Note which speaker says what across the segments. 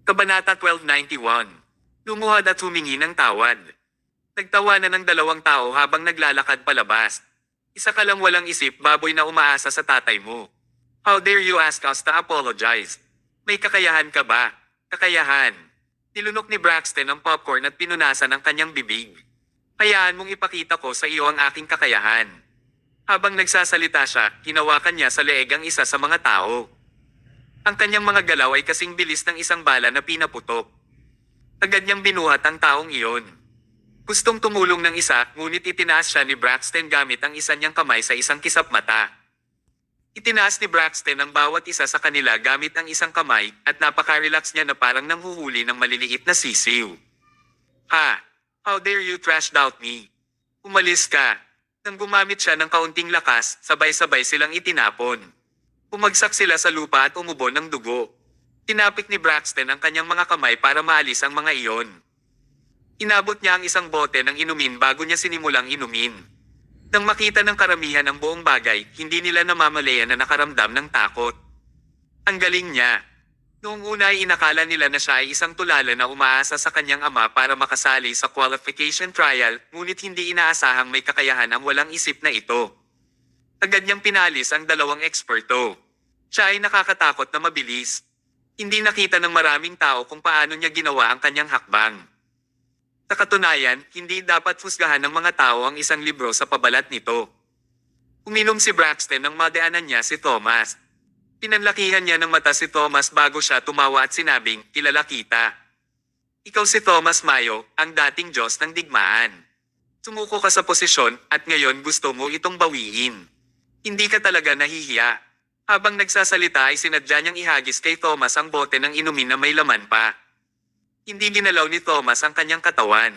Speaker 1: Kabanata 1291. Lumuhad at humingi ng tawad. Nagtawanan ng dalawang tao habang naglalakad palabas. Isa ka lang walang isip, baboy na umaasa sa tatay mo. How dare you ask us to apologize? May kakayahan ka ba? Kakayahan. Nilunok ni Braxton ang popcorn at pinunasan ang kanyang bibig. Hayaan mong ipakita ko sa iyo ang aking kakayahan. Habang nagsasalita siya, hinawakan niya sa leeg ang isa sa mga tao. Ang kanyang mga galaw ay kasing bilis ng isang bala na pinaputok. Agad niyang binuhat ang taong iyon. Gustong tumulong ng isa, ngunit itinaas siya ni Braxton gamit ang isa niyang kamay sa isang kisap mata. Itinaas ni Braxton ang bawat isa sa kanila gamit ang isang kamay at napaka-relax niya na parang nanghuhuli ng maliliit na sisiw. Ha! How dare you trash doubt me? Umalis ka! Nang gumamit siya ng kaunting lakas, sabay-sabay silang itinapon. Bumagsak sila sa lupa at umubo ng dugo. Tinapik ni Braxton ang kanyang mga kamay para maalis ang mga iyon. Inabot niya ang isang bote ng inumin bago niya sinimulang inumin. Nang makita ng karamihan ang buong bagay, hindi nila namamalayan na nakaramdam ng takot. Ang galing niya. Noong una ay inakala nila na siya ay isang tulala na umaasa sa kanyang ama para makasali sa qualification trial, ngunit hindi inaasahang may kakayahan ang walang isip na ito. Agad niyang pinalis ang dalawang eksperto. Siya ay nakakatakot na mabilis. Hindi nakita ng maraming tao kung paano niya ginawa ang kanyang hakbang. Sa katunayan, hindi dapat husgahan ng mga tao ang isang libro sa pabalat nito. Uminom si Braxton nang madaanan niya si Thomas. Pinanlakihan niya ng mata si Thomas bago siya tumawa at sinabing, "Kilala kita. Ikaw si Thomas Mayo, ang dating Diyos ng digmaan. Sumuko ka sa posisyon at ngayon gusto mo itong bawiin. Hindi ka talaga nahihiya." Habang nagsasalita ay sinadya niyang ihagis kay Thomas ang bote ng inumin na may laman pa. Hindi ginalaw ni Thomas ang kanyang katawan.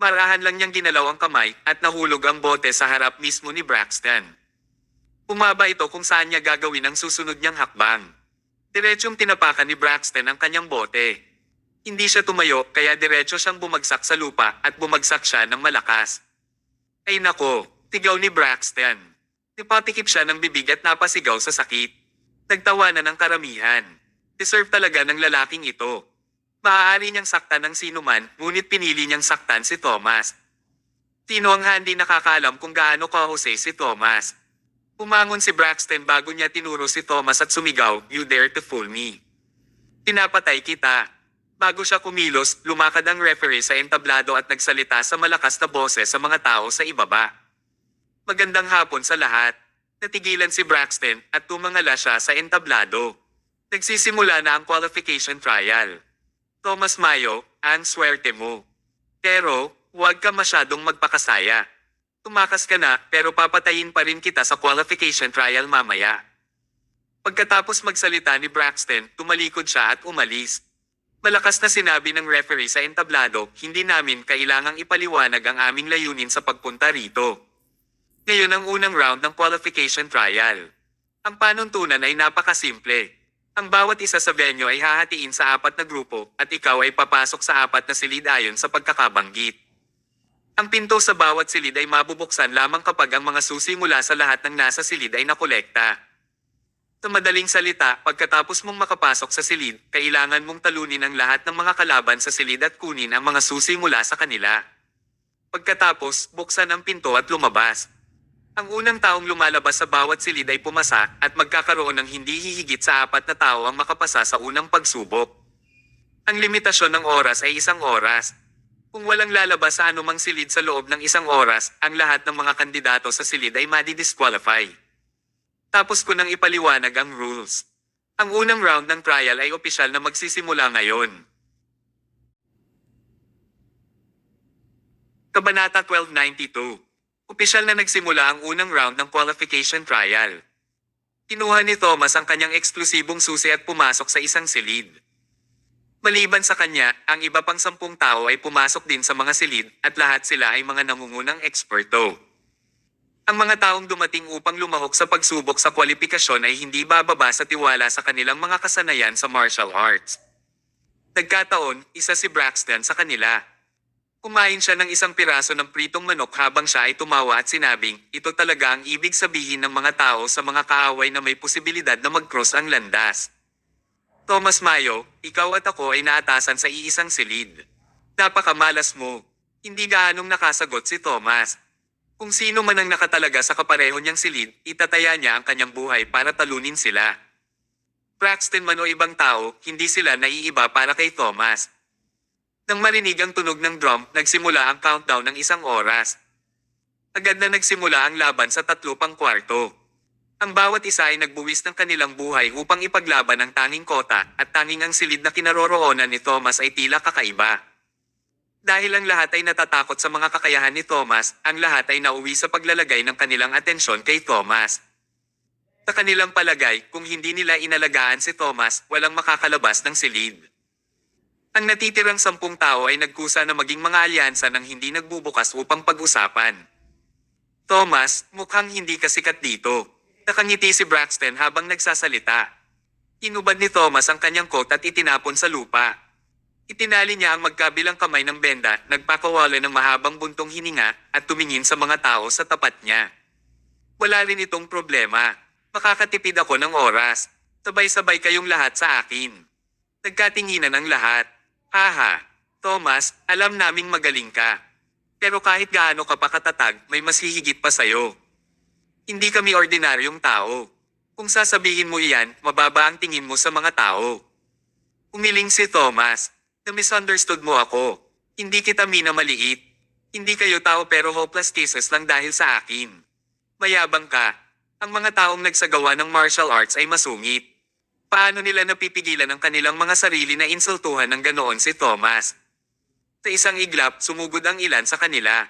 Speaker 1: Marahan lang niyang ginalaw ang kamay at nahulog ang bote sa harap mismo ni Braxton. Umaba ito kung saan niya gagawin ang susunod niyang hakbang. Diretsyong tinapakan ni Braxton ang kanyang bote. Hindi siya tumayo kaya diretso siyang bumagsak sa lupa at bumagsak siya ng malakas. Ay nako, tigaw ni Braxton. Nipatikip siya ng bibig at napasigaw sa sakit. Nagtawanan ng karamihan. Deserve talaga ng lalaking ito. Maaari niyang saktan ng sinuman, ngunit pinili niyang saktan si Thomas. Sino ang hindi nakakaalam kung gaano kahusay si Thomas? Umangon si Braxton bago niya tinuro si Thomas at sumigaw, "You dare to fool me. Pinapatay kita." Bago siya kumilos, lumakad ang referee sa entablado at nagsalita sa malakas na boses sa mga tao sa ibaba. Magandang hapon sa lahat. Natigilan si Braxton at tumangala siya sa entablado. Nagsisimula na ang qualification trial. Thomas Mayo, ang swerte mo. Pero, huwag ka masyadong magpakasaya. Tumakas ka na, pero papatayin pa rin kita sa qualification trial mamaya. Pagkatapos magsalita ni Braxton, tumalikod siya at umalis. Malakas na sinabi ng referee sa entablado, "Hindi namin kailangang ipaliwanag ang aming layunin sa pagpunta rito." Ngayon ang unang round ng qualification trial. Ang panuntunan ay napakasimple. Ang bawat isa sa venue ay hahatiin sa 4 na grupo at ikaw ay papasok sa 4 na silid ayon sa pagkakabanggit. Ang pinto sa bawat silid ay mabubuksan lamang kapag ang mga susi mula sa lahat ng nasa silid ay nakolekta. Sa madaling salita, pagkatapos mong makapasok sa silid, kailangan mong talunin ang lahat ng mga kalaban sa silid at kunin ang mga susi mula sa kanila. Pagkatapos, buksan ang pinto at lumabas. Ang unang taong lumalabas sa bawat silid ay pumasa at magkakaroon ng hindi hihigit sa 4 na tao ang makapasa sa unang pagsubok. Ang limitasyon ng oras ay 1 oras. Kung walang lalabas sa anumang silid sa loob ng 1 oras, ang lahat ng mga kandidato sa silid ay madi-disqualify. Tapos ko nang ipaliwanag ang rules. Ang unang round ng trial ay opisyal na magsisimula ngayon. Kabanata 1292. Opisyal na nagsimula ang unang round ng qualification trial. Kinuha ni Thomas ang kanyang eksklusibong susi at pumasok sa isang silid. Maliban sa kanya, ang iba pang 10 tao ay pumasok din sa mga silid at lahat sila ay mga nangungunang eksperto. Ang mga taong dumating upang lumahok sa pagsubok sa kwalifikasyon ay hindi bababa sa tiwala sa kanilang mga kasanayan sa martial arts. Nagkataon, isa si Braxton sa kanila. Kumain siya ng isang piraso ng pritong manok habang siya ay tumawa at sinabing, "Ito talaga ang ibig sabihin ng mga tao sa mga kaaway na may posibilidad na mag-cross ang landas." Thomas Mayo, ikaw at ako ay naatasan sa iisang silid. Napakamalas mo. Hindi gaanong nakasagot si Thomas. Kung sino man ang nakatalaga sa kapareho niyang silid, itataya niya ang kanyang buhay para talunin sila. Braxton man o ibang tao, hindi sila naiiba para kay Thomas. Nang marinig ang tunog ng drum, nagsimula ang countdown ng 1 oras. Agad na nagsimula ang laban sa 3/4. Ang bawat isa ay nagbuwis ng kanilang buhay upang ipaglaban ang tanging kota at tanging ang silid na kinaroroonan ni Thomas ay tila kakaiba. Dahil ang lahat ay natatakot sa mga kakayahan ni Thomas, ang lahat ay nauwi sa paglalagay ng kanilang atensyon kay Thomas. Sa kanilang palagay, kung hindi nila inalagaan si Thomas, walang makakalabas ng silid. Ang natitirang 10 tao ay nagkusa na maging mga alyansa nang hindi nagbubukas upang pag-usapan. Thomas, mukhang hindi ka sikat dito. Nakangiti si Braxton habang nagsasalita. Inubad ni Thomas ang kanyang coat at itinapon sa lupa. Itinali niya ang magkabilang kamay ng benda, nagpakawala ng mahabang buntong hininga, at tumingin sa mga tao sa tapat niya. Wala rin itong problema. Makakatipid ako ng oras. Sabay-sabay kayong lahat sa akin. Nagkatinginan ang lahat. Haha, Thomas, alam naming magaling ka. Pero kahit gaano ka pa katatag, may mas hihigit pa sayo. Hindi kami ordinaryong tao. Kung sasabihin mo iyan, mababa ang tingin mo sa mga tao. Umiling si Thomas. Na-misunderstood mo ako. Hindi kita minamaliit. Hindi kayo tao pero hopeless cases lang dahil sa akin. Mayabang ka. Ang mga taong nagsagawa ng martial arts ay masungit. Paano nila napipigilan ang kanilang mga sarili na insultuhan ng ganoon si Thomas? Sa isang iglap, sumugod ang ilan sa kanila.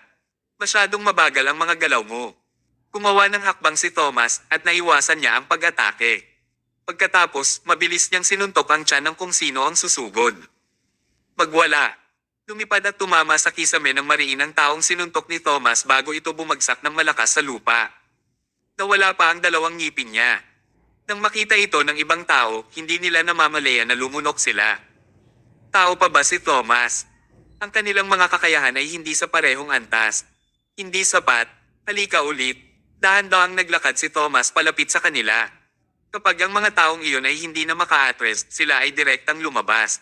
Speaker 1: Masyadong mabagal ang mga galaw mo. Gumawa ng hakbang si Thomas at naiwasan niya ang pag-atake. Pagkatapos, mabilis niyang sinuntok ang tiyan ng kung sino ang susugod. Magwala. Lumipad at tumama sa kisame ng mariin ang taong sinuntok ni Thomas bago ito bumagsak ng malakas sa lupa. Nawala pa ang 2 ngipin niya. Nang makita ito ng ibang tao, hindi nila namamalaya na lumunok sila. Tao pa ba si Thomas? Ang kanilang mga kakayahan ay hindi sa parehong antas. Hindi sapat. Halika ulit. Dahan-dahang naglakad si Thomas palapit sa kanila. Kapag ang mga taong iyon ay hindi na maka-address, sila ay direktang lumabas.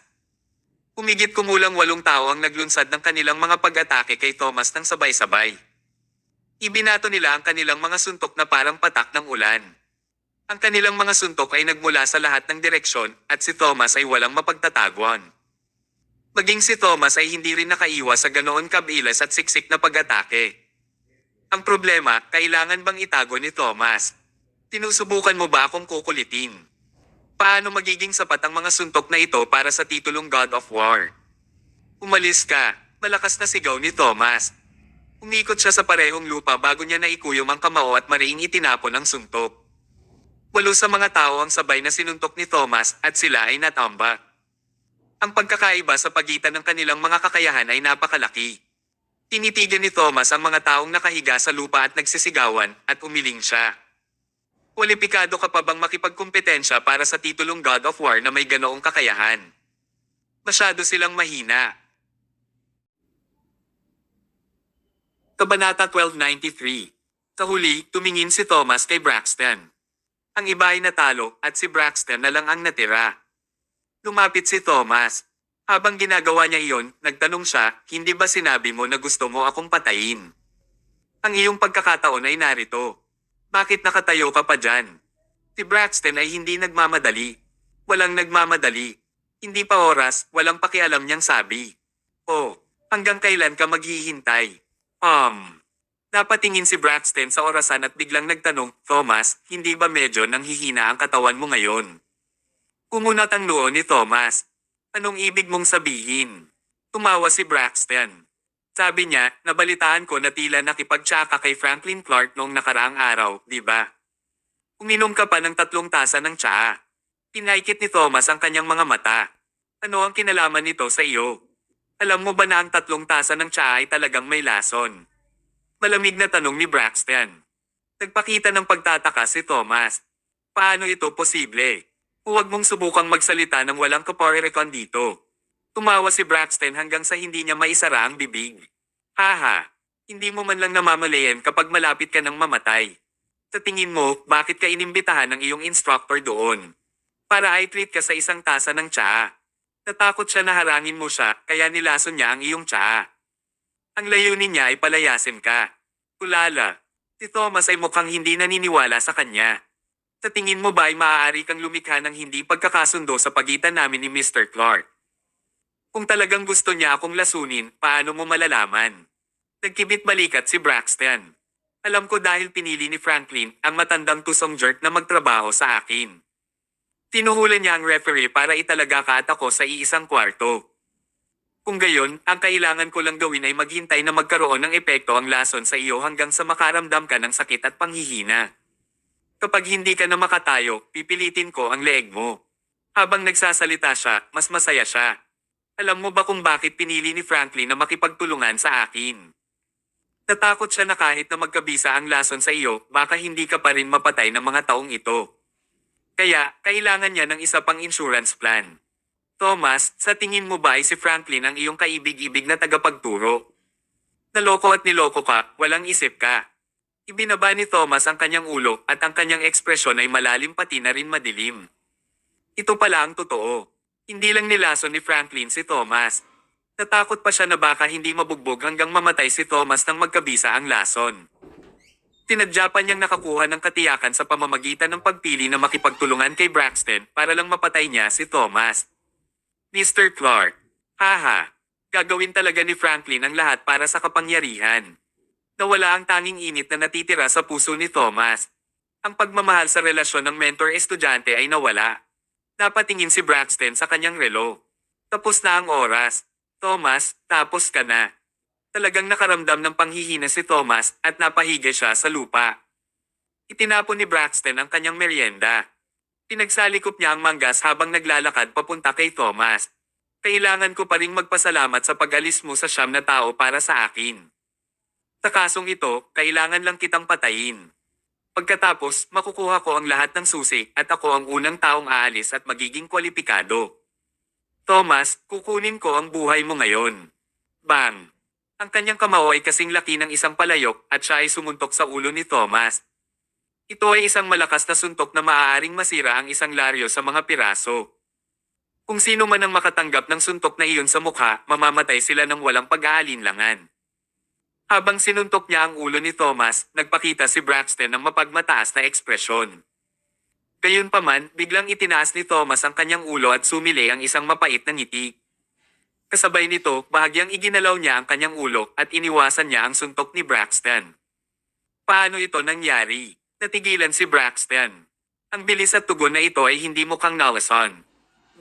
Speaker 1: Humigit kumulang 8 tao ang naglunsad ng kanilang mga pag-atake kay Thomas ng sabay-sabay. Ibinato nila ang kanilang mga suntok na parang patak ng ulan. Ang kanilang mga suntok ay nagmula sa lahat ng direksyon at si Thomas ay walang mapagtatagwan. Maging si Thomas ay hindi rin nakaiwas sa ganoon kabilas at siksik na pag-atake. Ang problema, kailangan bang itago ni Thomas? Sinusubukan mo ba akong kukulitin? Paano magiging sapat ang mga suntok na ito para sa titulong God of War? Umalis ka, malakas na sigaw ni Thomas. Umikot siya sa parehong lupa bago niya naikuyom ang kamao at mariing itinapon ang suntok. 8 sa mga tao ang sabay na sinuntok ni Thomas at sila ay natambak. Ang pagkakaiba sa pagitan ng kanilang mga kakayahan ay napakalaki. Tinitigan ni Thomas ang mga taong nakahiga sa lupa at nagsisigawan at umiling siya. Kwalipikado ka pa bang makipagkumpetensya para sa titulong God of War na may ganoong kakayahan? Masyado silang mahina. Kabanata 1293. Sa huli, tumingin si Thomas kay Braxton. Ang iba ay natalo at si Braxton na lang ang natira. Lumapit si Thomas. Habang ginagawa niya iyon, nagtanong siya, hindi ba sinabi mo na gusto mo akong patayin? Ang iyong pagkakataon ay narito. Bakit nakatayo ka pa dyan? Si Braxton ay hindi nagmamadali. Walang nagmamadali. Hindi pa oras, walang pakialam niyang sabi. Oh, hanggang kailan ka maghihintay? Napatingin si Braxton sa orasan at biglang nagtanong, Thomas, hindi ba medyo nanghihina ang katawan mo ngayon? Kumunat ang noo ni Thomas. Anong ibig mong sabihin? Tumawa si Braxton. Sabi niya, nabalitaan ko na tila nakipagtsaka kay Franklin Clark noong nakaraang araw, di ba? Uminom ka pa ng 3 tasa ng tsaa. Pinaikit ni Thomas ang kanyang mga mata. Ano ang kinalaman nito sa iyo? Alam mo ba na ang 3 tasa ng tsaa ay talagang may lason? Malamig na tanong ni Braxton. Nagpakita ng pagtataka si Thomas. Paano ito posible? Huwag mong subukang magsalita ng walang kaparerekon dito. Tumawa si Braxton hanggang sa hindi niya maisara ang bibig. Haha, hindi mo man lang namamalayan kapag malapit ka ng mamatay. Sa tingin mo, bakit ka inimbitahan ng iyong instructor doon? Para i-treat ka sa isang tasa ng tsaa. Natakot siya na harangin mo siya, kaya nilason niya ang iyong tsaa. Ang layunin niya ay palayasin ka. Tulala. Si Thomas ay mukhang hindi naniniwala sa kanya. Sa tingin mo ba ay maaari kang lumikha ng hindi pagkakasundo sa pagitan namin ni Mr. Clark? Kung talagang gusto niya akong lasunin, paano mo malalaman? Nagkibit balikat si Braxton. Alam ko dahil pinili ni Franklin ang matandang tusong jerk na magtrabaho sa akin. Tinuhulan niya ang referee para italaga ka at ako sa iisang kwarto. Kung gayon, ang kailangan ko lang gawin ay maghintay na magkaroon ng epekto ang lason sa iyo hanggang sa makaramdam ka ng sakit at panghihina. Kapag hindi ka na makatayo, pipilitin ko ang leeg mo. Habang nagsasalita siya, mas masaya siya. Alam mo ba kung bakit pinili ni Franklin na makipagtulungan sa akin? Natakot siya na kahit na magkabisa ang lason sa iyo, baka hindi ka pa rin mapatay ng mga taong ito. Kaya, kailangan niya ng isa pang insurance plan. Thomas, sa tingin mo ba ay si Franklin ang iyong kaibig-ibig na tagapagturo? Naloko at niloko ka, walang isip ka. Ibinaba ni Thomas ang kanyang ulo at ang kanyang ekspresyon ay malalim pati na rin madilim. Ito pala ang totoo. Hindi lang nilason ni Franklin si Thomas. Natakot pa siya na baka hindi mabugbog hanggang mamatay si Thomas nang magkabisa ang lason. Tinadya pa niyang nakakuha ng katiyakan sa pamamagitan ng pagpili na makipagtulungan kay Braxton para lang mapatay niya si Thomas. Mr. Clark. Haha. Gagawin talaga ni Franklin ang lahat para sa kapangyarihan. Nawala ang tanging init na natitira sa puso ni Thomas. Ang pagmamahal sa relasyon ng mentor-estudyante ay nawala. Napatingin si Braxton sa kanyang relo. Tapos na ang oras. Thomas, tapos ka na. Talagang nakaramdam ng panghihina si Thomas at napahiga siya sa lupa. Itinapon ni Braxton ang kanyang merienda. Pinagsalikop niya ang manggas habang naglalakad papunta kay Thomas. Kailangan ko pa ring magpasalamat sa pag-alis mo sa siyam na tao para sa akin. Sa kasong ito, kailangan lang kitang patayin. Pagkatapos, makukuha ko ang lahat ng susi at ako ang unang taong aalis at magiging kwalipikado. Thomas, kukunin ko ang buhay mo ngayon. Bang! Ang kanyang kamao ay kasing laki ng isang palayok at siya ay sumuntok sa ulo ni Thomas. Ito ay isang malakas na suntok na maaaring masira ang isang laryo sa mga piraso. Kung sino man ang makatanggap ng suntok na iyon sa mukha, mamamatay sila ng walang pag-aalinlangan. Habang sinuntok niya ang ulo ni Thomas, nagpakita si Braxton ng mapagmataas na ekspresyon. Gayunpaman, biglang itinaas ni Thomas ang kanyang ulo at sumili ang isang mapait na ngiti. Kasabay nito, bahagyang iginalaw niya ang kanyang ulo at iniwasan niya ang suntok ni Braxton. Paano ito nangyari? Natigilan si Braxton. Ang bilis at tugon na ito ay hindi mukhang nalason.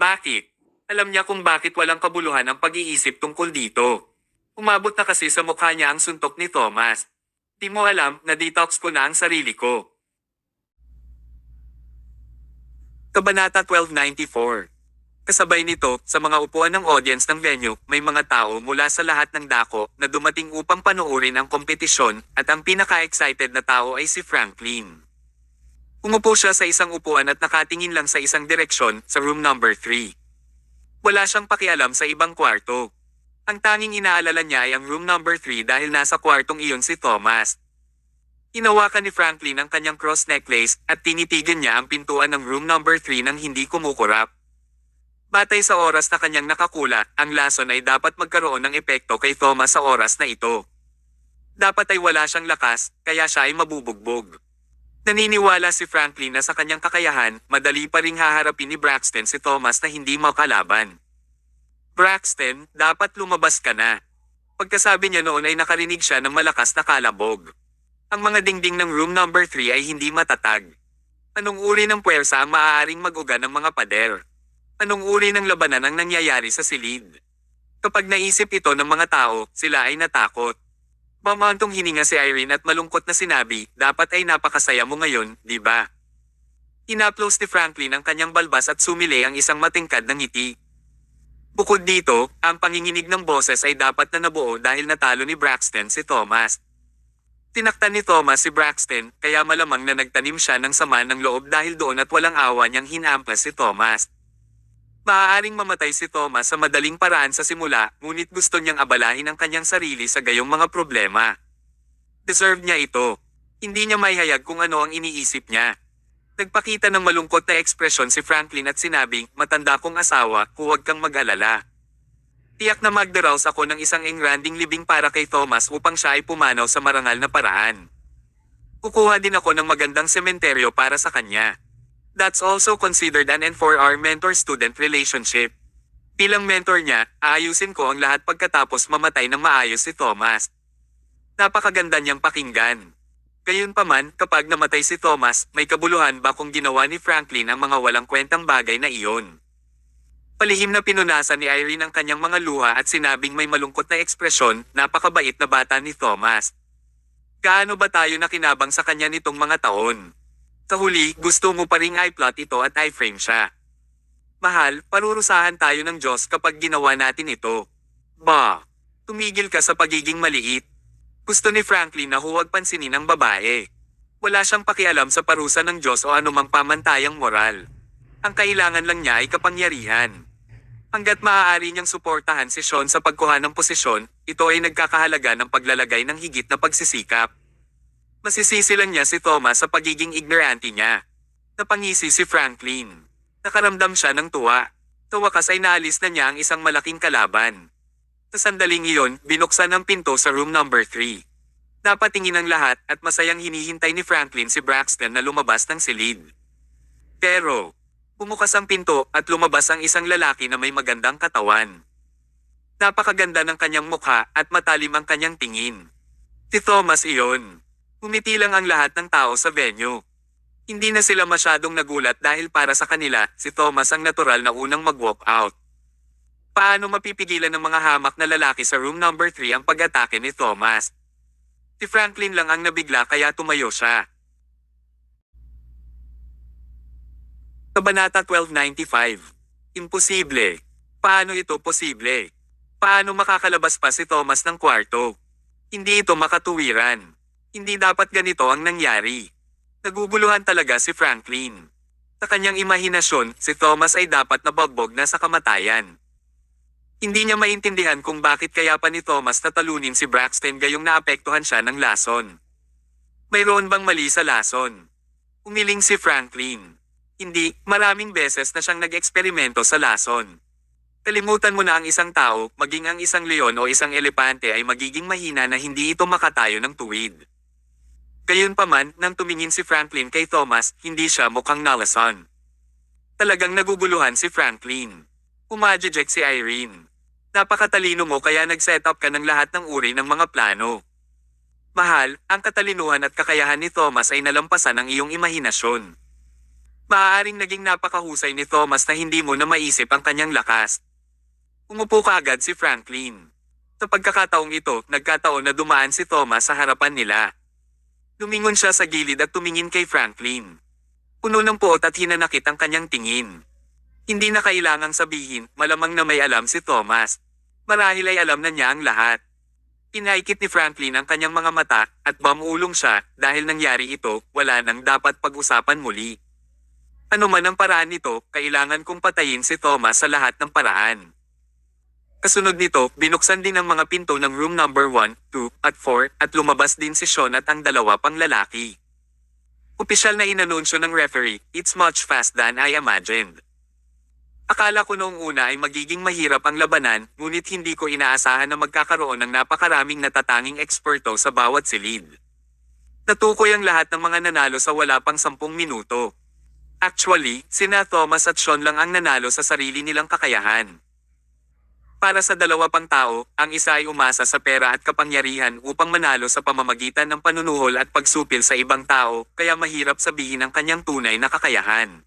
Speaker 1: Bakit? Alam niya kung bakit walang kabuluhan ang pag-iisip tungkol dito. Umabot na kasi sa mukha niya ang suntok ni Thomas. Di mo alam na detox ko na ang sarili ko. Kabanata 1294. Kasabay nito, sa mga upuan ng audience ng venue, may mga tao mula sa lahat ng dako na dumating upang panoorin ang kompetisyon at ang pinaka-excited na tao ay si Franklin. Umupo siya sa isang upuan at nakatingin lang sa isang direksyon sa room number 3. Wala siyang pakialam sa ibang kwarto. Ang tanging inaalala niya ay ang room number 3 dahil nasa kwartong iyon si Thomas. Hinawakan ni Franklin ang kanyang cross necklace at tinitigan niya ang pintuan ng room number 3 nang hindi kumukurap. Batay sa oras na kanyang nakakula, ang lason ay dapat magkaroon ng epekto kay Thomas sa oras na ito. Dapat ay wala siyang lakas, kaya siya ay mabubugbog. Naniniwala si Franklin na sa kanyang kakayahan, madali pa ring haharapin ni Braxton si Thomas na hindi makalaban. Braxton, dapat lumabas ka na. Pagkasabi niya noon ay nakarinig siya ng malakas na kalabog. Ang mga dingding ng room number 3 ay hindi matatag. Anong uri ng puwersa ang maaaring mag-uga ng mga pader? Anong uri ng labanan ang nangyayari sa silid? Kapag naisip ito ng mga tao, sila ay natakot. Mamantong hininga si Irene at malungkot na sinabi, dapat ay napakasaya mo ngayon, di ba? Inaplos ni Franklin ang kanyang balbas at sumili ang isang matingkad na ngiti. Bukod dito, ang panginginig ng boses ay dapat na nabuo dahil natalo ni Braxton si Thomas. Tinaktan ni Thomas si Braxton, kaya malamang na nagtanim siya ng sama ng loob dahil doon at walang awa niyang hinampas si Thomas. Maaaring mamatay si Thomas sa madaling paraan sa simula, ngunit gusto niyang abalahin ang kanyang sarili sa gayong mga problema. Deserve niya ito. Hindi niya maihayag kung ano ang iniisip niya. Nagpakita ng malungkot na ekspresyon si Franklin at sinabing, matanda kong asawa, huwag kang mag-alala. Tiyak na magdaraos ako ng isang engranding libing para kay Thomas upang siya ay pumanaw sa marangal na paraan. Kukuha din ako ng magandang sementeryo para sa kanya. That's also considered an end for our mentor-student relationship. Bilang mentor niya, aayusin ko ang lahat pagkatapos mamatay ng maayos si Thomas. Napakaganda niyang pakinggan. Gayunpaman, kapag namatay si Thomas, may kabuluhan ba kung ginawa ni Franklin ang mga walang kwentang bagay na iyon? Palihim na pinunasan ni Irene ang kanyang mga luha at sinabing may malungkot na ekspresyon, napakabait na bata ni Thomas. Gaano ba tayo nakinabang sa kanya nitong mga taon? Sa huli, gusto mo pa ring i-plot ito at i-frame siya. Mahal, parurusahan tayo ng Diyos kapag ginawa natin ito. Bah! Tumigil ka sa pagiging maliit. Gusto ni Franklin na huwag pansinin ang babae. Wala siyang pakialam sa parusa ng Diyos o anumang pamantayang moral. Ang kailangan lang niya ay kapangyarihan. Hanggat maaari niyang suportahan si Sean sa pagkuha ng posisyon, ito ay nagkakahalaga ng paglalagay ng higit na pagsisikap. Masisisi lang niya si Thomas sa pagiging ignorante niya. Napangisi si Franklin. Nakaramdam siya ng tuwa. Sa wakas ay naalis na niya ang isang malaking kalaban. Sa sandaling iyon, binuksan ang pinto sa room number 3. Napatingin ang lahat at masayang hinihintay ni Franklin si Braxton na lumabas ng silid. Pero, bumukas ang pinto at lumabas ang isang lalaki na may magandang katawan. Napakaganda ng kanyang mukha at matalim ang kanyang tingin. Si Thomas iyon. Umiti lang ang lahat ng tao sa venue. Hindi na sila masyadong nagulat dahil para sa kanila, si Thomas ang natural na unang mag-walk out. Paano mapipigilan ng mga hamak na lalaki sa room number 3 ang pag-atake ni Thomas? Si Franklin lang ang nabigla kaya tumayo siya. Kabanata 1295. Imposible. Paano ito posible? Paano makakalabas pa si Thomas ng kwarto? Hindi ito makatuwiran. Hindi dapat ganito ang nangyari. Naguguluhan talaga si Franklin. Sa kanyang imahinasyon, si Thomas ay dapat nabagbog na sa kamatayan. Hindi niya maintindihan kung bakit kaya pa ni Thomas natalunin si Braxton gayong naapektuhan siya ng lason. Mayroon bang mali sa lason? Umiling si Franklin. Hindi, maraming beses na siyang nag-eksperimento sa lason. Kalimutan mo na ang isang tao, maging ang isang leon o isang elepante ay magiging mahina na hindi ito makatayo ng tuwid. Gayunpaman, nang tumingin si Franklin kay Thomas, hindi siya mukhang nalason. Talagang naguguluhan si Franklin. Umadjeject si Irene. Napakatalino mo kaya nag-set up ka ng lahat ng uri ng mga plano. Mahal, ang katalinuhan at kakayahan ni Thomas ay nalampasan ang iyong imahinasyon. Maaaring naging napakahusay ni Thomas na hindi mo na maisip ang kanyang lakas. Umupo kaagad si Franklin. Sa pagkakataong ito, nagkataon na dumaan si Thomas sa harapan nila. Lumingon siya sa gilid at tumingin kay Franklin. Puno ng puot at hinanakit ang kanyang tingin. Hindi na kailangang sabihin, malamang na may alam si Thomas. Marahil ay alam na niya ang lahat. Pinaikit ni Franklin ang kanyang mga mata at bamulong siya dahil nangyari ito, wala nang dapat pag-usapan muli. Ano man ang paraan nito, kailangan kong patayin si Thomas sa lahat ng paraan. Kasunod nito, binuksan din ang mga pinto ng room number 1, 2, at 4 at lumabas din si Sean at ang dalawa pang lalaki. Opisyal na inanunsyo ng referee, it's much fast than I imagined. Akala ko noong una ay magiging mahirap ang labanan, ngunit hindi ko inaasahan na magkakaroon ng napakaraming natatanging eksperto sa bawat silid. Natukoy ang lahat ng mga nanalo sa wala pang 10 minuto. Actually, sina Thomas at Sean lang ang nanalo sa sarili nilang kakayahan. Para sa dalawa pang tao, ang isa ay umasa sa pera at kapangyarihan upang manalo sa pamamagitan ng panunuhol at pagsupil sa ibang tao, kaya mahirap sabihin ang kanyang tunay na kakayahan.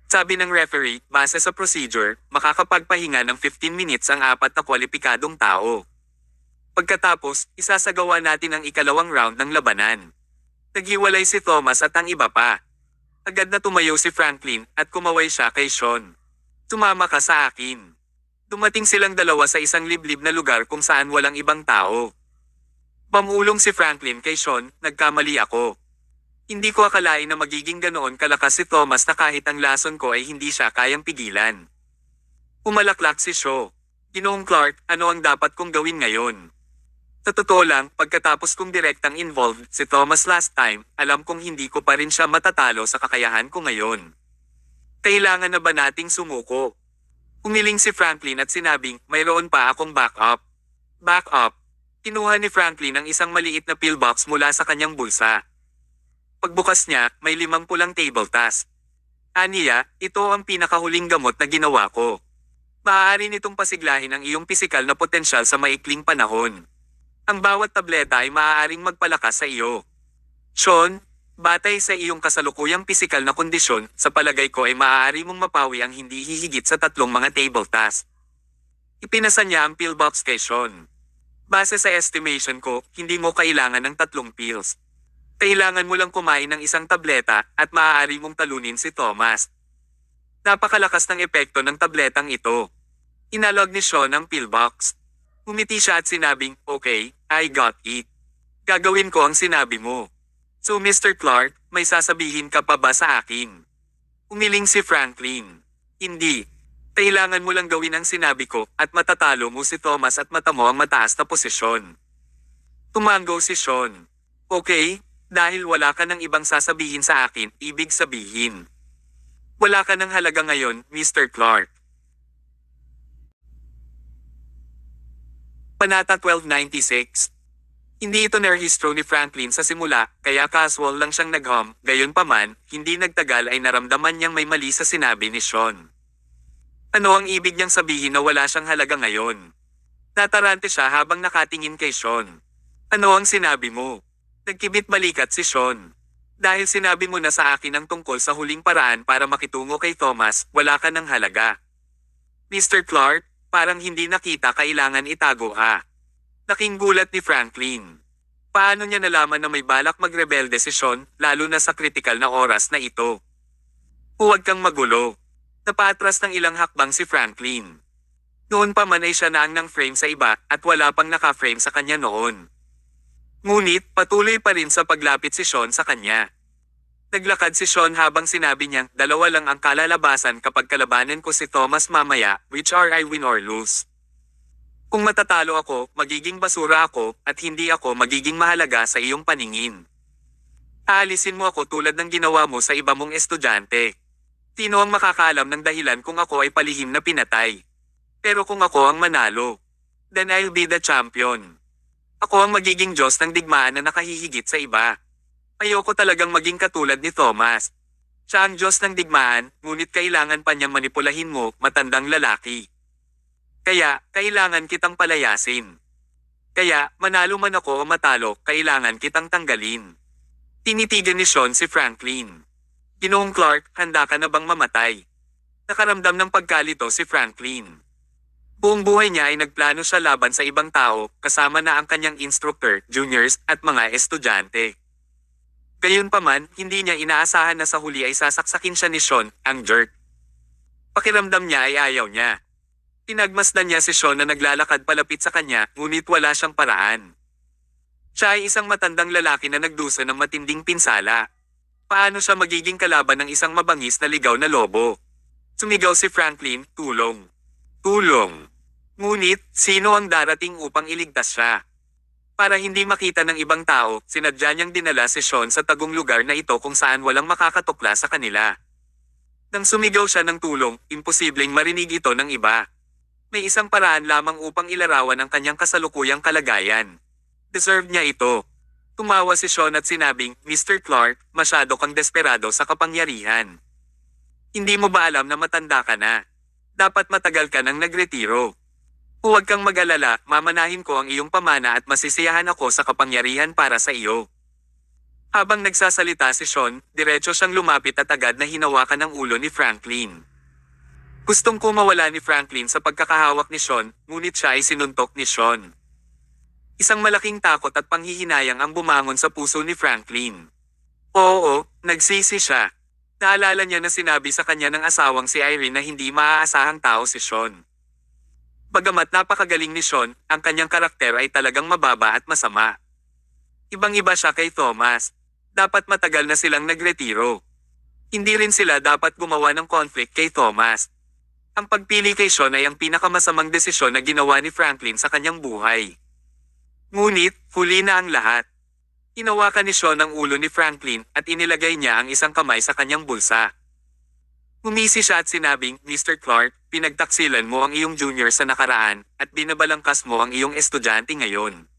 Speaker 1: Sabi ng referee, base sa procedure, makakapagpahinga ng 15 minutes ang 4 na kwalipikadong tao. Pagkatapos, isasagawa natin ang ikalawang round ng labanan. Naghiwalay si Thomas at ang iba pa. Agad na tumayo si Franklin at kumaway siya kay Sean. Tumama ka sa akin. Dumating silang dalawa sa isang liblib na lugar kung saan walang ibang tao. Pamulong si Franklin kay Sean, nagkamali ako. Hindi ko akalain na magiging ganoon kalakas si Thomas na kahit ang lason ko ay hindi siya kayang pigilan. Umalaklak si Shaw. Ginoong Clark, ano ang dapat kong gawin ngayon? Sa totoo lang, pagkatapos kong direktang involved si Thomas last time, alam kong hindi ko pa rin siya matatalo sa kakayahan ko ngayon. Kailangan na ba nating sumuko? Umiling si Franklin at sinabing, mayroon pa akong backup. Backup. Kinuha ni Franklin ang isang maliit na pillbox mula sa kanyang bulsa. Pagbukas niya, may 5 pulang table task. Aniya, ito ang pinakahuling gamot na ginawa ko. Maaari nitong pasiglahin ang iyong pisikal na potensyal sa maikling panahon. Ang bawat tableta ay maaaring magpalakas sa iyo. Sean, batay sa iyong kasalukuyang pisikal na kondisyon, sa palagay ko ay maaari mong mapawi ang hindi hihigit sa 3 mga table task. Ipinasa niya ang pillbox kay Sean. Base sa estimation ko, hindi mo kailangan ng 3 pills. Kailangan mo lang kumain ng isang tableta at maaari mong talunin si Thomas. Napakalakas ng epekto ng tabletang ito. Inalog ni Sean ang pillbox. Umiti siya at sinabing, okay, I got it. Gagawin ko ang sinabi mo. So Mr. Clark, may sasabihin ka pa ba sa akin? Umiling si Franklin. Hindi. Kailangan mo lang gawin ang sinabi ko at matatalo mo si Thomas at mata mo ang mataas na posisyon. Tumango si Sean. Okay, dahil wala ka ng ibang sasabihin sa akin, ibig sabihin. Wala ka ng halaga ngayon, Mr. Clark. Panata 1296. Hindi ito nerehistro ni Franklin sa simula, kaya casual lang siyang nag-hum, gayunpaman, hindi nagtagal ay naramdaman niyang may mali sa sinabi ni Sean. Ano ang ibig niyang sabihin na wala siyang halaga ngayon? Natarante siya habang nakatingin kay Sean. Ano ang sinabi mo? Nagkibit balikat si Sean. Dahil sinabi mo na sa akin ang tungkol sa huling paraan para makitungo kay Thomas, wala ka ng halaga. Mr. Clark, parang hindi nakita kailangan itago ha. Laking gulat ni Franklin. Paano niya nalaman na may balak magrebelde si Sean, lalo na sa kritikal na oras na ito? Huwag kang magulo. Napatras ng ilang hakbang si Franklin. Noon pa man ay siya na ang nang frame sa iba at wala pang naka-frame sa kanya noon. Ngunit patuloy pa rin sa paglapit si Sean sa kanya. Naglakad si Sean habang sinabi niyang 2 lang ang kalalabasan kapag kalabanin ko si Thomas mamaya, which are I win or lose. Kung matatalo ako, magiging basura ako at hindi ako magiging mahalaga sa iyong paningin. Aalisin mo ako tulad ng ginawa mo sa iba mong estudyante. Sino ang makakaalam ng dahilan kung ako ay palihim na pinatay? Pero kung ako ang manalo, then I'll be the champion. Ako ang magiging Diyos ng digmaan na nakahihigit sa iba. Ayoko talagang maging katulad ni Thomas. Siya ang Diyos ng digmaan, ngunit kailangan pa niyang manipulahin mo, matandang lalaki. Kaya, kailangan kitang palayasin. Kaya, manalo man ako o matalo, kailangan kitang tanggalin. Tinitigan ni Sean si Franklin. Ginoong Clark, handa ka na bang mamatay? Nakaramdam ng pagkalito si Franklin. Buong buhay niya ay nagplano siya laban sa ibang tao, kasama na ang kanyang instructor, juniors, at mga estudyante. Gayunpaman, hindi niya inaasahan na sa huli ay sasaksakin siya ni Sean, ang jerk. Pakiramdam niya ay ayaw niya. Tinagmasdan niya si Sean na naglalakad palapit sa kanya, ngunit wala siyang paraan. Siya ay isang matandang lalaki na nagdusa ng matinding pinsala. Paano siya magiging kalaban ng isang mabangis na ligaw na lobo? Sumigaw si Franklin, tulong. Tulong. Ngunit, sino ang darating upang iligtas siya? Para hindi makita ng ibang tao, sinadya niyang dinala si Sean sa tagong lugar na ito kung saan walang makakatukla sa kanila. Nang sumigaw siya ng tulong, imposibleng marinig ito ng iba. May isang paraan lamang upang ilarawan ang kanyang kasalukuyang kalagayan. Deserve niya ito. Tumawa si Sean at sinabing, Mr. Clark, masyado kang desperado sa kapangyarihan. Hindi mo ba alam na matanda ka na? Dapat matagal ka nang nagretiro. Huwag kang mag-alala, mamanahin ko ang iyong pamana at masisiyahan ako sa kapangyarihan para sa iyo. Habang nagsasalita si Sean, diretso siyang lumapit at agad na hinawakan ang ulo ni Franklin. Gustong ko mawala ni Franklin sa pagkakahawak ni Sean, ngunit siya ay sinuntok ni Sean. Isang malaking takot at panghihinayang ang bumangon sa puso ni Franklin. Oo, nagsisi siya. Naalala niya na sinabi sa kanya ng asawang si Irene na hindi maaasahang tao si Sean. Bagamat napakagaling ni Sean, ang kanyang karakter ay talagang mababa at masama. Ibang-iba siya kay Thomas. Dapat matagal na silang nagretiro. Hindi rin sila dapat gumawa ng conflict kay Thomas. Ang pagpili kay Sean ay ang pinakamasamang desisyon na ginawa ni Franklin sa kanyang buhay. Ngunit, huli na ang lahat. Hinawakan ni Sean ang ulo ni Franklin at inilagay niya ang isang kamay sa kanyang bulsa. Ngumisi siya at sinabing, Mr. Clark, pinagtaksilan mo ang iyong junior sa nakaraan at binabalangkas mo ang iyong estudyante ngayon.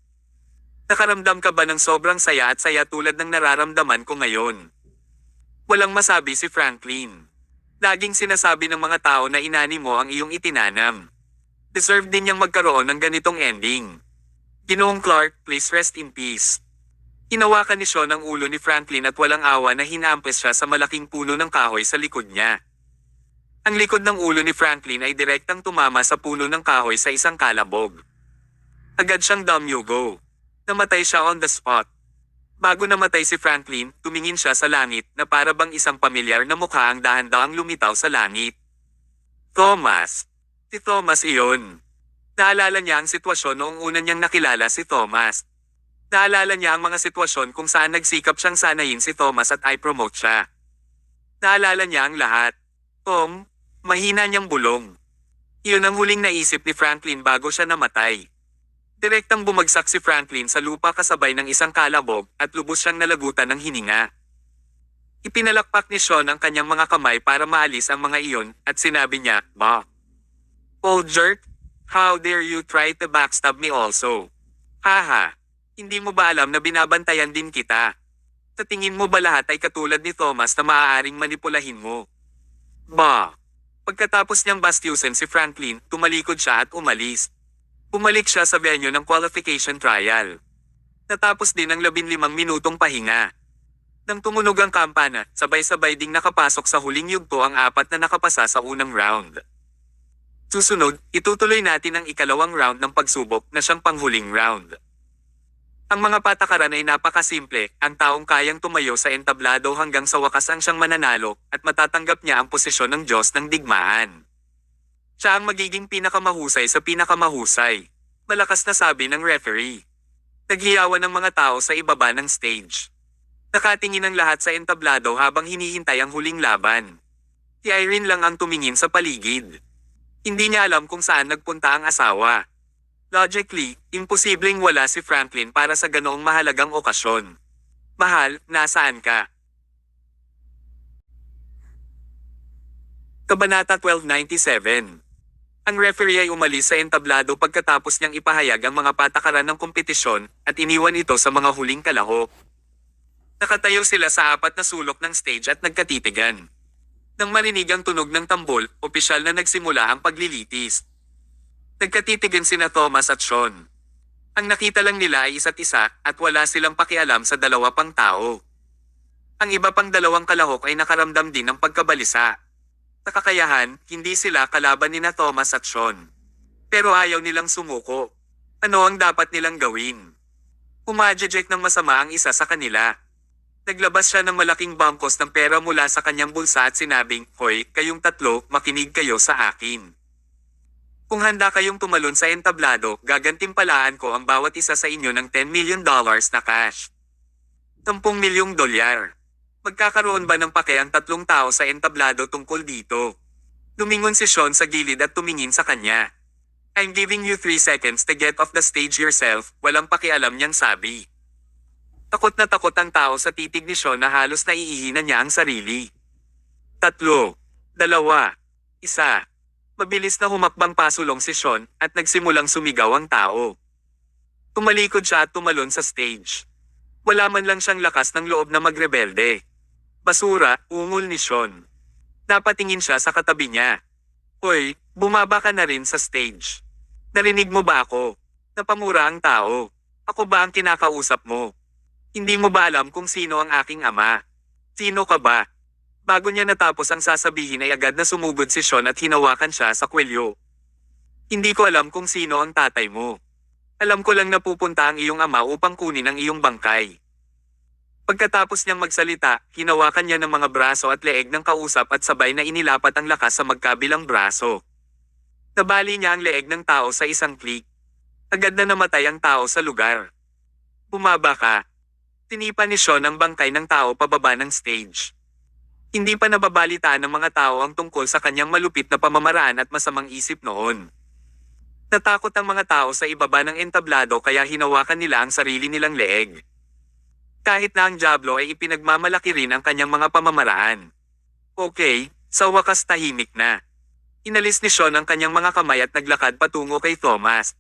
Speaker 1: Nakaramdam ka ba ng sobrang saya at saya tulad ng nararamdaman ko ngayon? Walang masabi si Franklin. Laging sinasabi ng mga tao na inani mo ang iyong itinanam. Deserve din niyang magkaroon ng ganitong ending. Ginoong Clark, please rest in peace. Hinawakan ni Sean ang ulo ni Franklin at walang awa na hinampes siya sa malaking puno ng kahoy sa likod niya. Ang likod ng ulo ni Franklin ay direktang tumama sa puno ng kahoy sa isang kalabog. Agad siyang damyugo. Namatay siya on the spot. Bago namatay si Franklin, tumingin siya sa langit na para bang isang pamilyar na mukha ang dahan-dahang lumitaw sa langit. Thomas. Si Thomas iyon. Naalala niya ang sitwasyon noong una niyang nakilala si Thomas. Naalala niya ang mga sitwasyon kung saan nagsikap siyang sanayin si Thomas at i-promote siya. Naalala niya ang lahat. Tom, mahina niyang bulong. Iyon ang huling naisip ni Franklin bago siya namatay. Direktang bumagsak si Franklin sa lupa kasabay ng isang kalabog at lubos siyang nalagutan ng hininga. Ipinalakpak ni Sean ang kanyang mga kamay para maalis ang mga iyon at sinabi niya, "Bah! Old jerk, how dare you try to backstab me also? Haha, hindi mo ba alam na binabantayan din kita? Sa tingin mo ba lahat ay katulad ni Thomas na maaaring manipulahin mo?" Bah! Pagkatapos niyang bastyusin si Franklin, tumalikod siya at umalis. Bumalik siya sa venue ng qualification trial. Natapos din ang 15 minutong pahinga. Nang tumunog ang kampana, sabay-sabay ding nakapasok sa huling yugto ang 4 na nakapasa sa unang round. Susunod, itutuloy natin ang ikalawang round ng pagsubok na siyang panghuling round. Ang mga patakaran ay napakasimple, ang taong kayang tumayo sa entablado hanggang sa wakas ang siyang mananalo at matatanggap niya ang posisyon ng Diyos ng digmaan. Siya ang magiging pinakamahusay sa pinakamahusay. Malakas na sabi ng referee. Naghiyawan ng mga tao sa ibaba ng stage. Nakatingin ang lahat sa entablado habang hinihintay ang huling laban. Si Irene lang ang tumingin sa paligid. Hindi niya alam kung saan nagpunta ang asawa. Logically, imposibleng wala si Franklin para sa ganoong mahalagang okasyon. Mahal, nasaan ka? Kabanata 1297. Ang referee ay umalis sa entablado pagkatapos niyang ipahayag ang mga patakaran ng kompetisyon at iniwan ito sa mga huling kalahok. Nakatayo sila sa 4 na sulok ng stage at nagkatitigan. Nang marinig ang tunog ng tambol, opisyal na nagsimula ang paglilitis. Nagkatitigan sina Thomas at Sean. Ang nakita lang nila ay isa't isa at wala silang pakialam sa dalawa pang tao. Ang iba pang 2 kalahok ay nakaramdam din ng pagkabalisa. Sa kakayahan, hindi sila kalaban ni na Thomas at Sean. Pero ayaw nilang sumuko. Ano ang dapat nilang gawin? Umadjejek ng masama ang isa sa kanila. Naglabas siya ng malaking bangkos ng pera mula sa kanyang bulsa at sinabing, "Hoy, kayong 3, makinig kayo sa akin. Kung handa kayong tumalon sa entablado, gagantimpalaan ko ang bawat isa sa inyo ng $10 million na cash. 10 milyong dolyar. Magkakaroon ba ng pake ang 3 tao sa entablado tungkol dito?" Lumingon si Sean sa gilid at tumingin sa kanya. "I'm giving you 3 seconds to get off the stage yourself," walang pakialam niyang sabi. Takot na takot ang tao sa titig ni Sean na halos naiihina niya ang sarili. 3, 2, 1. Mabilis na humakbang pasulong si Sean at nagsimulang sumigaw ang tao. Tumalikod siya at tumalon sa stage. Wala man lang siyang lakas ng loob na magrebelde. Basura, ungol ni Sean. Napatingin siya sa katabi niya. "Hoy, bumaba ka na rin sa stage. Narinig mo ba ako? Napamura ang tao. Ako ba ang kinakausap mo? Hindi mo ba alam kung sino ang aking ama? Sino ka ba?" Bago niya natapos ang sasabihin ay agad na sumugod si Sean at hinawakan siya sa kwelyo. "Hindi ko alam kung sino ang tatay mo. Alam ko lang na pupunta ang iyong ama upang kunin ang iyong bangkay." Pagkatapos niyang magsalita, hinawakan niya ng mga braso at leeg ng kausap at sabay na inilapat ang lakas sa magkabilang braso. Nabali niya ang leeg ng tao sa isang klik. Agad na namatay ang tao sa lugar. "Bumaba ka." Tinipan ni Sean ang bangkay ng tao pababa ng stage. Hindi pa nababalitaan ng mga tao ang tungkol sa kanyang malupit na pamamaraan at masamang isip noon. Natakot ang mga tao sa ibaba ng entablado kaya hinawakan nila ang sarili nilang leeg. Kahit na ang Diablo ay ipinagmamalaki rin ang kanyang mga pamamaraan. Okay, sa wakas tahimik na. Inalis ni Sean ang kanyang mga kamay at naglakad patungo kay Thomas.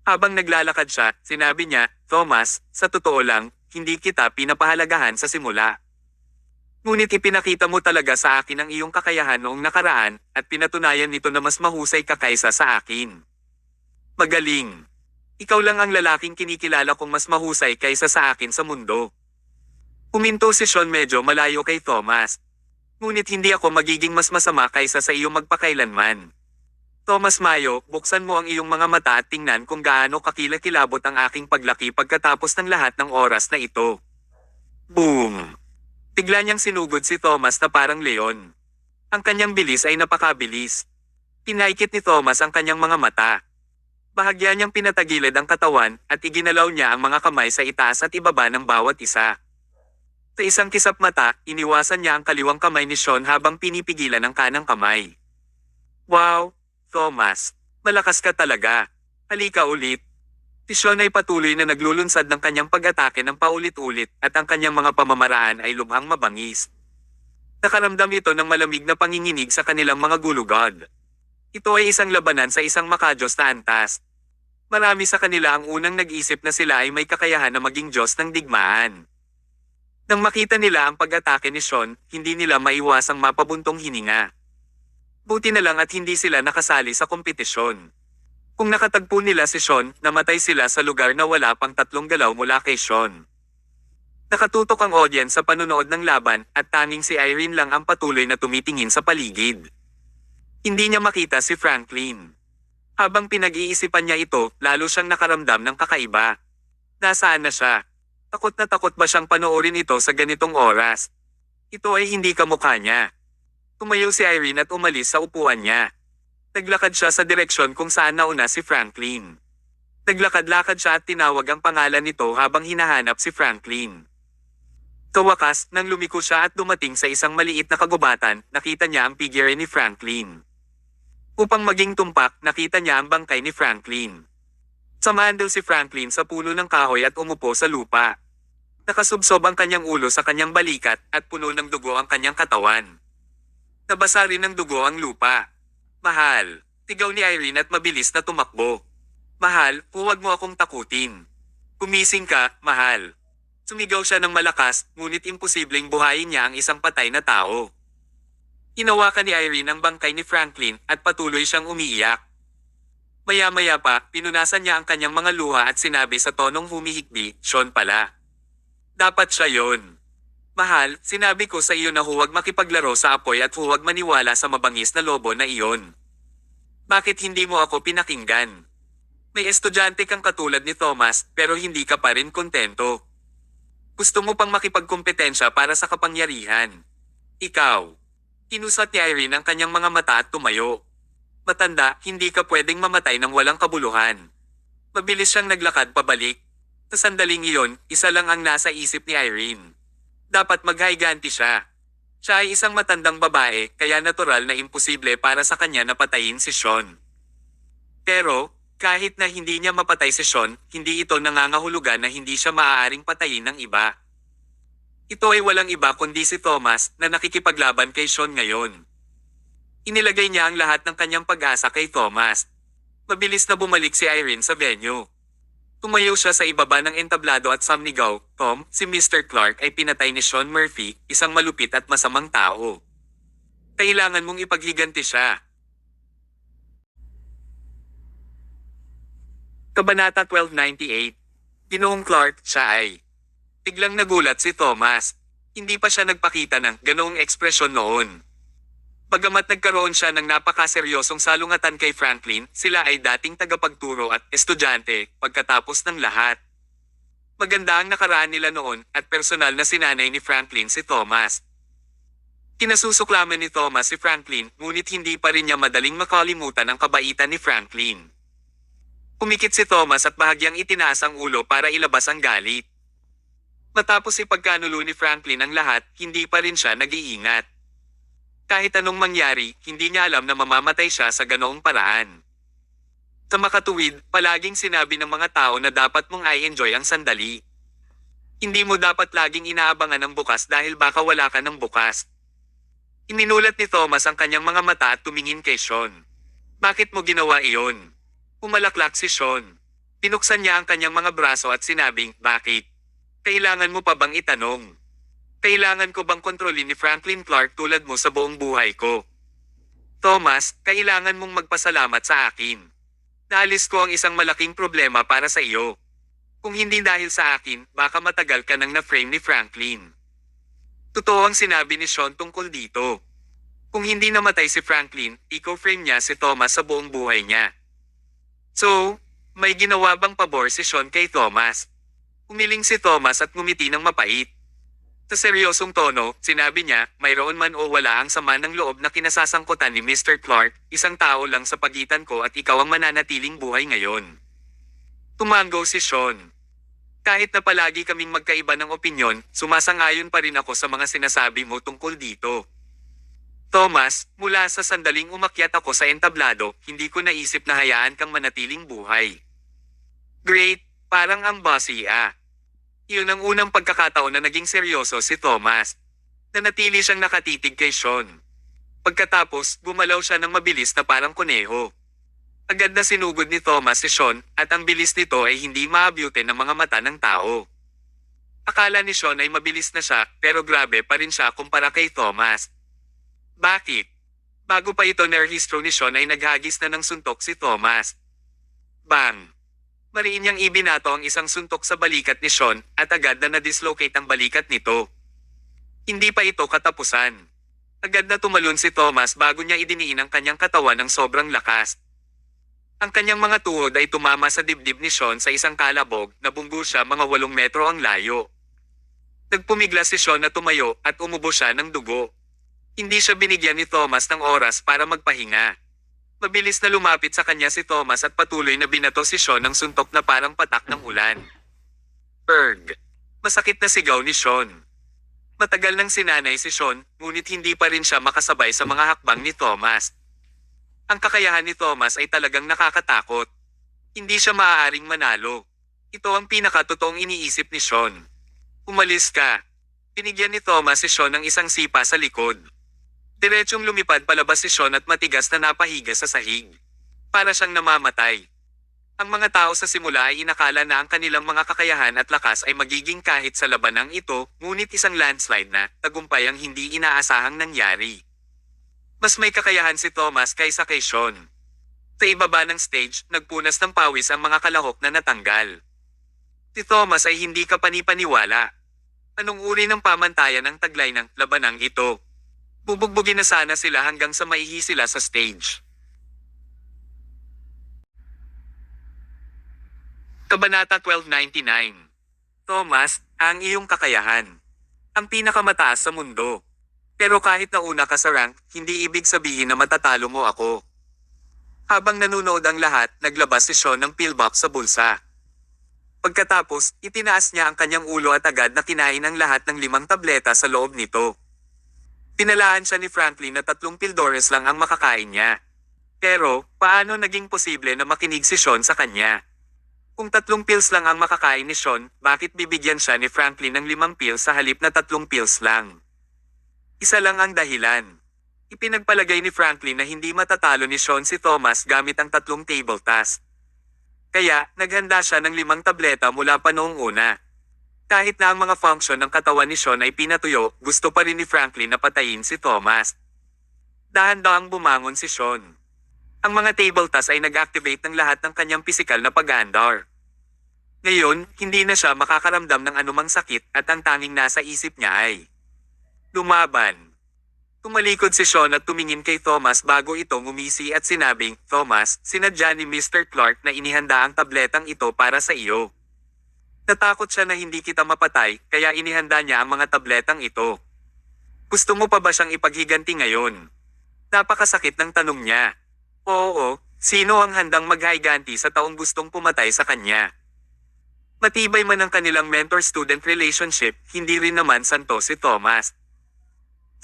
Speaker 1: Habang naglalakad siya, sinabi niya, "Thomas, sa totoo lang, hindi kita pinapahalagahan sa simula. Ngunit ipinakita mo talaga sa akin ang iyong kakayahan noong nakaraan, at pinatunayan nito na mas mahusay ka kaysa sa akin. Magaling. Ikaw lang ang lalaking kinikilala kong mas mahusay kaysa sa akin sa mundo." Huminto si Sean medyo malayo kay Thomas. "Ngunit hindi ako magiging mas masama kaysa sa iyo magpakailanman. Thomas Mayo, buksan mo ang iyong mga mata at tingnan kung gaano kakilakilabot ang aking paglaki pagkatapos ng lahat ng oras na ito." Boom! Bigla niyang sinugod si Thomas na parang leon. Ang kanyang bilis ay napakabilis. Pinaikit ni Thomas ang kanyang mga mata. Bahagya niyang pinatagilid ang katawan at iginalaw niya ang mga kamay sa itaas at ibaba ng bawat isa. Sa isang kisap mata, iniwasan niya ang kaliwang kamay ni Sean habang pinipigilan ang kanang kamay. "Wow, Thomas, malakas ka talaga. Halika ulit." Si Sean ay patuloy na naglulunsad ng kanyang pag-atake ng paulit-ulit at ang kanyang mga pamamaraan ay lubhang mabangis. Nakaramdam ito ng malamig na panginginig sa kanilang mga gulugod. Ito ay isang labanan sa isang makadiyos na antas. Marami sa kanila ang unang nag-isip na sila ay may kakayahan na maging Diyos ng digmaan. Nang makita nila ang pag-atake ni Sean, hindi nila maiwasang mapabuntong hininga. Buti na lang at hindi sila nakasali sa kompetisyon. Kung nakatagpo nila si Sean, namatay sila sa lugar na wala pang 3 galaw mula kay Sean. Nakatutok ang audience sa panunood ng laban at tanging si Irene lang ang patuloy na tumitingin sa paligid. Hindi niya makita si Franklin. Habang pinag-iisipan niya ito, lalo siyang nakaramdam ng kakaiba. Nasaan na siya? Takot na takot ba siyang panoorin ito sa ganitong oras? Ito ay hindi kamukha niya. Tumayo si Irene at umalis sa upuan niya. Naglakad siya sa direksyon kung saan nauna si Franklin. Naglakad-lakad siya at tinawag ang pangalan nito habang hinahanap si Franklin. Sa wakas, nang lumiko siya at dumating sa isang maliit na kagubatan, nakita niya ang figure ni Franklin. Upang maging tumpak, nakita niya ang bangkay ni Franklin. Samahan daw si Franklin sa pulo ng kahoy at umupo sa lupa. Nakasubsob ang kanyang ulo sa kanyang balikat at puno ng dugo ang kanyang katawan. Nabasa rin ng dugo ang lupa. "Mahal," sigaw ni Irene at mabilis na tumakbo. "Mahal, huwag mo akong takutin. Gumising ka, mahal." Sumigaw siya ng malakas, ngunit imposibleng buhayin niya ang isang patay na tao. Hinawakan ni Irene ang bangkay ni Franklin at patuloy siyang umiiyak. Maya-maya pa, pinunasan niya ang kanyang mga luha at sinabi sa tonong humihikbi, "Sean pala. Dapat siya yon. Mahal, sinabi ko sa iyo na huwag makipaglaro sa apoy at huwag maniwala sa mabangis na lobo na iyon. Bakit hindi mo ako pinakinggan? May estudyante kang katulad ni Thomas, pero hindi ka pa rin kontento. Gusto mo pang makipagkompetensya para sa kapangyarihan. Ikaw." Kinusat ni Irene ang kanyang mga mata at tumayo. "Matanda, hindi ka pwedeng mamatay ng walang kabuluhan." Mabilis siyang naglakad pabalik. Sa sandaling iyon, isa lang ang nasa isip ni Irene. Dapat maghaiganti siya. Siya ay isang matandang babae, kaya natural na imposible para sa kanya na patayin si Sean. Pero, kahit na hindi niya mapatay si Sean, hindi ito nangangahulugan na hindi siya maaaring patayin ng iba. Ito ay walang iba kundi si Thomas na nakikipaglaban kay Sean ngayon. Inilagay niya ang lahat ng kanyang pag-asa kay Thomas. Mabilis na bumalik si Irene sa venue. Tumayo siya sa ibaba ng entablado at sumnigaw, "Tom, si Mr. Clark ay pinatay ni Sean Murphy, isang malupit at masamang tao. Kailangan mong ipaghiganti siya." Kabanata 1298. Ginoong Clark, siya ay. Biglang nagulat si Thomas. Hindi pa siya nagpakita ng ganoong ekspresyon noon. Bagamat nagkaroon siya ng napakaseryosong salungatan kay Franklin, sila ay dating tagapagturo at estudyante pagkatapos ng lahat. Maganda ang nakaraan nila noon at personal na sinanay ni Franklin si Thomas. Kinasusuklaman ni Thomas si Franklin, ngunit hindi pa rin niya madaling makalimutan ang kabaitan ni Franklin. Pumikit si Thomas at bahagyang itinaas ang ulo para ilabas ang galit. Matapos ipagkanulo ni Franklin ang lahat, hindi pa rin siya nag-iingat. Kahit anong mangyari, hindi niya alam na mamamatay siya sa ganoong paraan. Sa makatuwid, palaging sinabi ng mga tao na dapat mong i-enjoy ang sandali. Hindi mo dapat laging inaabangan ng bukas dahil baka wala ka ng bukas. Iminulat ni Thomas ang kanyang mga mata at tumingin kay Sean. Bakit mo ginawa iyon? Pumalaklak si Sean. Pinuksan niya ang kanyang mga braso at sinabing, bakit? Kailangan mo pa bang itanong? Kailangan ko bang kontrolin ni Franklin Clark tulad mo sa buong buhay ko? Thomas, kailangan mong magpasalamat sa akin. Naalis ko ang isang malaking problema para sa iyo. Kung hindi dahil sa akin, baka matagal ka nang na-frame ni Franklin. Totoo ang sinabi ni Sean tungkol dito. Kung hindi namatay si Franklin, iko-frame niya si Thomas sa buong buhay niya. So, may ginawa bang pabor si Sean kay Thomas? Umiling si Thomas at ngumiti ng mapait. Sa seryosong tono, sinabi niya, mayroon man o wala ang sama ng loob na kinasasangkutan ni Mr. Clark, isang tao lang sa pagitan ko at ikaw ang mananatiling buhay ngayon. Tumango si Sean. Kahit na palagi kaming magkaiba ng opinyon, sumasang-ayon pa rin ako sa mga sinasabi mo tungkol dito. Thomas, mula sa sandaling umakyat ako sa entablado, hindi ko naisip na hayaan kang manatiling buhay. Great, parang ang bossy ah. Iyon ang unang pagkakataon na naging seryoso si Thomas. Nanatili siyang nakatitig kay Sean. Pagkatapos, gumalaw siya ng mabilis na parang kuneho. Agad na sinugod ni Thomas si Sean, at ang bilis nito ay hindi maabutin ng mga mata ng tao. Akala ni Sean ay mabilis na siya, pero grabe pa rin siya kumpara kay Thomas. Bakit? Bago pa ito nerehistro ni Sean ay naghagis na ng suntok si Thomas. Bang! Mariin niyang ibinato ang isang suntok sa balikat ni Sean at agad na na-dislocate ang balikat nito. Hindi pa ito katapusan. Agad na tumalon si Thomas bago niya idiniin ang kanyang katawan ng sobrang lakas. Ang kanyang mga tuhod ay tumama sa dibdib ni Sean sa isang kalabog na bunggo siya mga 8 metro ang layo. Nagpumigla si Sean na tumayo at umubo siya ng dugo. Hindi siya binigyan ni Thomas ng oras para magpahinga. Mabilis na lumapit sa kanya si Thomas at patuloy na binato si Sean ng suntok na parang patak ng ulan. Erg! Masakit na sigaw ni Sean. Matagal nang sinanay si Sean, ngunit hindi pa rin siya makasabay sa mga hakbang ni Thomas. Ang kakayahan ni Thomas ay talagang nakakatakot. Hindi siya maaaring manalo. Ito ang pinakatotoong iniisip ni Sean. Umalis ka. Binigyan ni Thomas si Sean ng isang sipa sa likod. Diretsong lumipad palabas si Sean at matigas na napahiga sa sahig. Para siyang namamatay. Ang mga tao sa simula ay inakala na ang kanilang mga kakayahan at lakas ay magiging kahit sa labanang ito, ngunit isang landslide na, tagumpay ang hindi inaasahang nangyari. Mas may kakayahan si Thomas kaysa kay Sean. Sa ibaba ng stage, nagpunas ng pawis ang mga kalahok na natanggal. Si Thomas ay hindi kapanipaniwala. Anong uri ng pamantayan ang taglay ng labanang ito? Bubugbugin na sana sila hanggang sa maihi sila sa stage. Kabanata 1299. Thomas, ang iyong kakayahan. Ang pinakamataas sa mundo. Pero kahit nauna ka sa rank, hindi ibig sabihin na matatalo mo ako. Habang nanunood ang lahat, naglabas si Sean ng pillbox sa bulsa. Pagkatapos, itinaas niya ang kanyang ulo at agad na kinain ang lahat ng 5 tableta sa loob nito. Pinalaan siya ni Franklin na 3 pildores lang ang makakain niya. Pero, paano naging posible na makinig si Sean sa kanya? Kung 3 pills lang ang makakain ni Sean, bakit bibigyan siya ni Franklin ng 5 pills sa halip na 3 pills lang? Isa lang ang dahilan. Ipinagpalagay ni Franklin na hindi matatalo ni Sean si Thomas gamit ang 3 table task. Kaya, naghanda siya ng 5 tableta mula pa noong una. Kahit na ang mga function ng katawan ni Sean ay pinatuyo, gusto pa rin ni Franklin na patayin si Thomas. Dahan-dahang bumangon si Sean. Ang mga table tasks ay nag-activate ng lahat ng kanyang pisikal na pag-aandar. Ngayon, hindi na siya makakaramdam ng anumang sakit at ang tanging nasa isip niya ay lumaban. Tumalikod si Sean at tumingin kay Thomas bago ito ngumisi at sinabing, Thomas, sinadya ni Mr. Clark na inihanda ang tabletang ito para sa iyo. Natakot siya na hindi kita mapatay, kaya inihanda niya ang mga tabletang ito. Gusto mo pa ba siyang ipaghiganti ngayon? Napakasakit ng tanong niya. Oo, sino ang handang maghiganti sa taong gustong pumatay sa kanya? Matibay man ang kanilang mentor-student relationship, hindi rin naman santo si Thomas.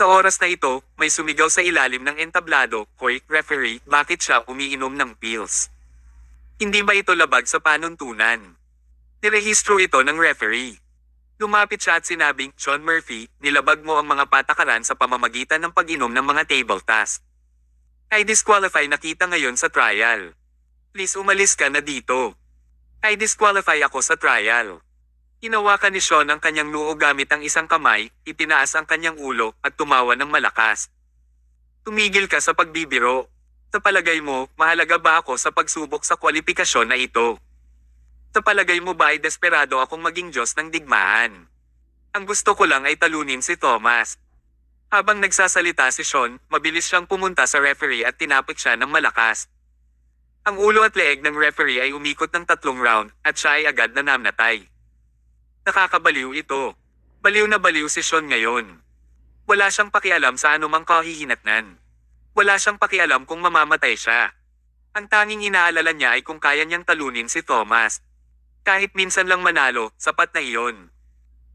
Speaker 1: Sa oras na ito, may sumigaw sa ilalim ng entablado, Hoy, referee, bakit siya umiinom ng pills? Hindi ba ito labag sa panuntunan? Nirehistro ito ng referee. Lumapit siya at sinabing, Sean Murphy, nilabag mo ang mga patakaran sa pamamagitan ng pag-inom ng mga table task. I disqualify na kita ngayon sa trial. Please umalis ka na dito. I disqualify ako sa trial. Hinawakan ni Sean ang kanyang noo gamit ang isang kamay, itinaas ang kanyang ulo, at tumawa ng malakas. Tumigil ka sa pagbibiro. Sa palagay mo, mahalaga ba ako sa pagsubok sa kwalipikasyon na ito? Sa palagay mo ba ay desperado akong maging Diyos ng digmaan? Ang gusto ko lang ay talunin si Thomas. Habang nagsasalita si Sean, mabilis siyang pumunta sa referee at tinapik siya ng malakas. Ang ulo at leeg ng referee ay umikot ng 3 round, at siya ay agad na namnatay. Nakakabaliw ito. Baliw na baliw si Sean ngayon. Wala siyang pakialam sa anumang kahihinatnan. Wala siyang pakialam kung mamamatay siya. Ang tanging inaalala niya ay kung kaya niyang talunin si Thomas. Kahit minsan lang manalo, sapat na iyon.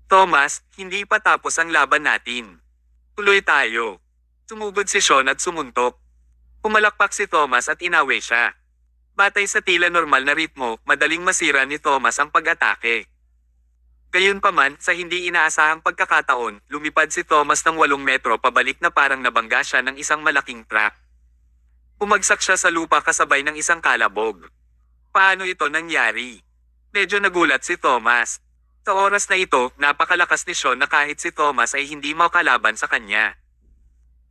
Speaker 1: Thomas, hindi pa tapos ang laban natin. Tuloy tayo. Sumugod si Sean at sumuntok. Pumalakpak si Thomas at inaway siya. Batay sa tila normal na ritmo, madaling masira ni Thomas ang pag-atake. Gayunpaman, sa hindi inaasahang pagkakataon, lumipad si Thomas ng 8 metro pabalik na parang nabangga siya ng isang malaking truck. Bumagsak siya sa lupa kasabay ng isang kalabog. Paano ito nangyari? Medyo nagulat si Thomas. Sa oras na ito, napakalakas ni Sean na kahit si Thomas ay hindi makalaban sa kanya.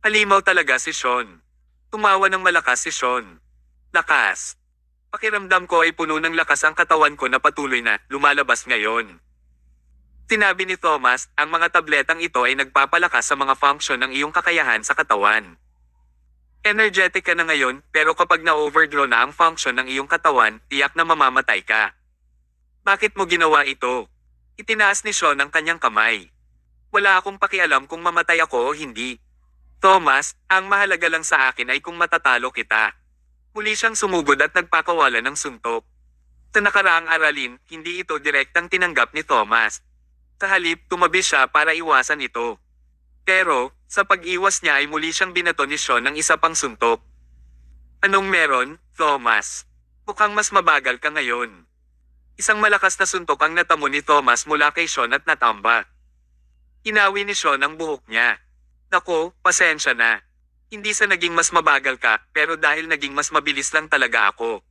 Speaker 1: Halimaw talaga si Sean. Tumawa ng malakas si Sean. Lakas. Pakiramdam ko ay puno ng lakas ang katawan ko na patuloy na lumalabas ngayon. Sinabi ni Thomas, ang mga tabletang ito ay nagpapalakas sa mga function ng iyong kakayahan sa katawan. Energetic ka na ngayon, pero kapag na-overdraw na ang function ng iyong katawan, tiyak na mamamatay ka. Bakit mo ginawa ito? Itinaas ni Sean ang kanyang kamay. Wala akong pakialam kung mamatay ako o hindi. Thomas, ang mahalaga lang sa akin ay kung matatalo kita. Muli siyang sumugod at nagpakawala ng suntok. Sa nakaraang aralin, hindi ito direktang tinanggap ni Thomas. Sa halip, tumabi siya para iwasan ito. Pero, sa pag-iwas niya ay muli siyang binato ni Sean ng isa pang suntok. Anong meron, Thomas? Mukhang mas mabagal ka ngayon. Isang malakas na suntok ang natamo ni Thomas mula kay Sean at natamba. Inawi ni Sean ang buhok niya. Nako, pasensya na. Hindi sa naging mas mabagal ka, pero dahil naging mas mabilis lang talaga ako.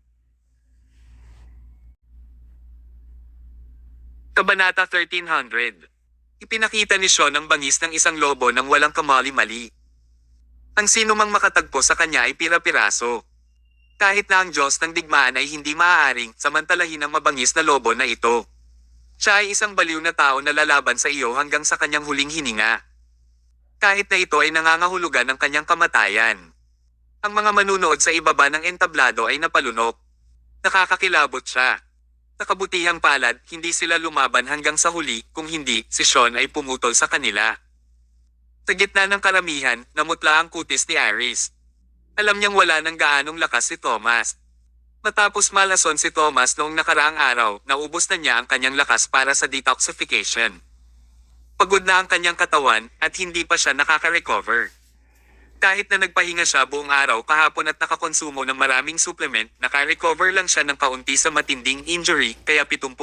Speaker 1: Kabanata 1300. Ipinakita ni Sean ang bangis ng isang lobo nang walang kamali-mali. Ang sino mang makatagpo sa kanya ay pira-piraso. Kahit na ang Diyos ng digmaan ay hindi maaaring samantalahin ang mabangis na lobo na ito. Siya ay isang baliw na tao na lalaban sa iyo hanggang sa kanyang huling hininga. Kahit na ito ay nangangahulugan ng kanyang kamatayan. Ang mga manunood sa ibaba ng entablado ay napalunok. Nakakakilabot siya. Sa kabutihang palad, hindi sila lumaban hanggang sa huli, kung hindi, si Sean ay pumutol sa kanila. Sa gitna ng karamihan, namutla ang kutis ni Iris. Alam niyang wala ng gaanong lakas si Thomas. Matapos malason si Thomas noong nakaraang araw, naubos na niya ang kanyang lakas para sa detoxification. Pagod na ang kanyang katawan, at hindi pa siya nakaka-recover. Kahit na nagpahinga siya buong araw kahapon at nakakonsumo ng maraming supplement, naka-recover lang siya ng kaunti sa matinding injury, kaya 70%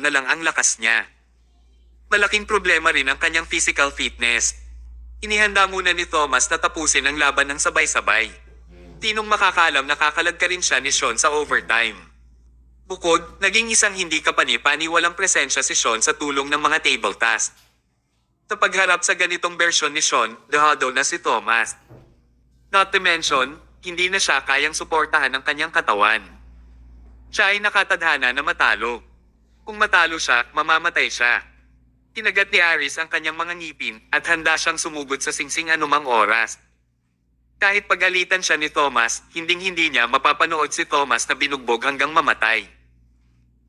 Speaker 1: na lang ang lakas niya. Malaking problema rin ang kanyang physical fitness. Inihanda muna ni Thomas na tapusin ang laban ng sabay-sabay. Tinong makakaalam nakakalag ka rin siya ni Sean sa overtime. Bukod, naging isang hindi kapani-pani walang presensya si Sean sa tulong ng mga table task. Sa pagharap sa ganitong bersyon ni Sean, dehado na si Thomas. Not to mention, hindi na siya kayang suportahan ang kanyang katawan. Siya ay nakatadhana na matalo. Kung matalo siya, mamamatay siya. Kinagat ni Iris ang kanyang mga ngipin at handa siyang sumugod sa singsing anumang oras. Kahit pagalitan siya ni Thomas, hinding-hindi niya mapapanood si Thomas na binugbog hanggang mamatay.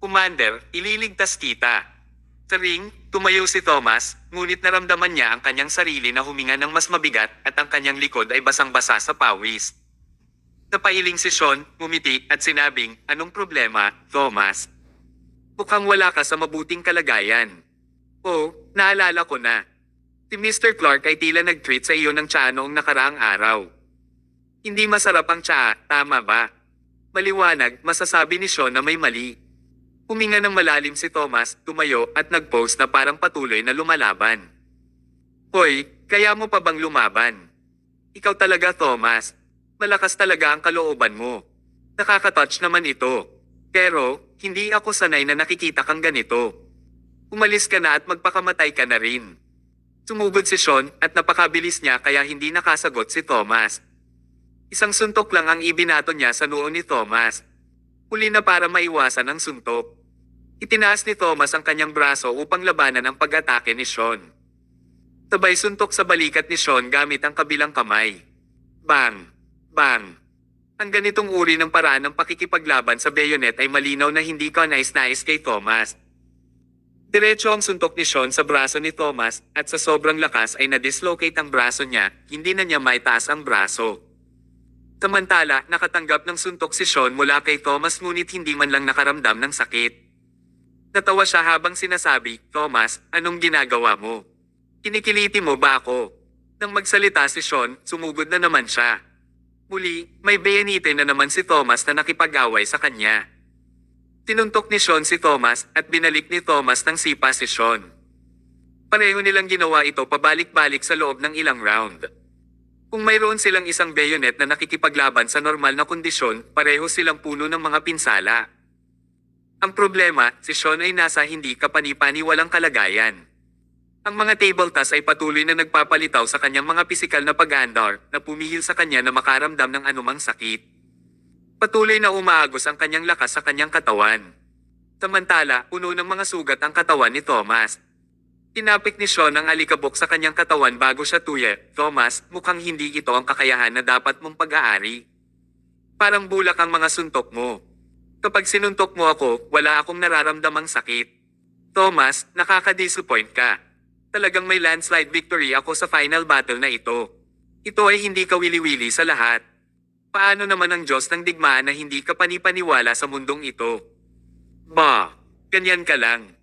Speaker 1: Commander, ililigtas kita. Sa ring, tumayo si Thomas, ngunit naramdaman niya ang kanyang sarili na huminga ng mas mabigat at ang kanyang likod ay basang-basa sa pawis. Napailing si Sean, ngumiti at sinabing, anong problema, Thomas? Mukhang wala ka sa mabuting kalagayan. Oh, naalala ko na. Si Mr. Clark ay tila nag-treat sa iyo ng tsaa noong nakaraang araw. Hindi masarap ang tsaa, tama ba? Maliwanag, masasabi ni Sean na may mali. Huminga ng malalim si Thomas, tumayo at nag-pose na parang patuloy na lumalaban. Hoy, kaya mo pa bang lumaban? Ikaw talaga, Thomas. Malakas talaga ang kalooban mo. Nakaka-touch naman ito. Pero, hindi ako sanay na nakikita kang ganito. Umalis ka na at magpakamatay ka na rin. Sumugod si Sean at napakabilis niya kaya hindi nakasagot si Thomas. Isang suntok lang ang ibinato niya sa noo ni Thomas. Huli na para maiwasan ang suntok. Itinaas ni Thomas ang kanyang braso upang labanan ang pag-atake ni Sean. Sabay suntok sa balikat ni Sean gamit ang kabilang kamay. Bang! Bang! Ang ganitong uri ng paraan ng pakikipaglaban sa bayonet ay malinaw na hindi kanais-nais kay Thomas. Diretso ang suntok ni Sean sa braso ni Thomas at sa sobrang lakas ay na-dislocate ang braso niya, hindi na niya maitaas ang braso. Samantala, nakatanggap ng suntok si Sean mula kay Thomas ngunit hindi man lang nakaramdam ng sakit. Natawa siya habang sinasabi, Thomas, anong ginagawa mo? Kinikiliti mo ba ako? Nang magsalita si Sean, sumugod na naman siya. Muli, may bayanite na naman si Thomas na nakipag-away sa kanya. Tinuntok ni Sean si Thomas at binalik ni Thomas ng sipa si Sean. Pareho nilang ginawa ito pabalik-balik sa loob ng ilang round. Kung mayroon silang isang bayonet na nakikipaglaban sa normal na kondisyon, pareho silang puno ng mga pinsala. Ang problema, si Sean ay nasa hindi kapani-paniwalang kalagayan. Ang mga table toss ay patuloy na nagpapalitaw sa kanyang mga pisikal na pag-aandar na pumihil sa kanya na makaramdam ng anumang sakit. Patuloy na umaagos ang kanyang lakas sa kanyang katawan. Samantala, puno ng mga sugat ang katawan ni Thomas. Tinapik ni Sean ang alikabok sa kanyang katawan bago siya tuya, Thomas, mukhang hindi ito ang kakayahan na dapat mong pag-aari. Parang bulak ang mga suntok mo. Kapag sinuntok mo ako, wala akong nararamdamang sakit. Thomas, nakaka-disappoint ka. Talagang may landslide victory ako sa final battle na ito. Ito ay hindi kawili-wili sa lahat. Paano naman ang Diyos ng digmaan na hindi ka panipaniwala sa mundong ito? Bah, ganyan ka lang.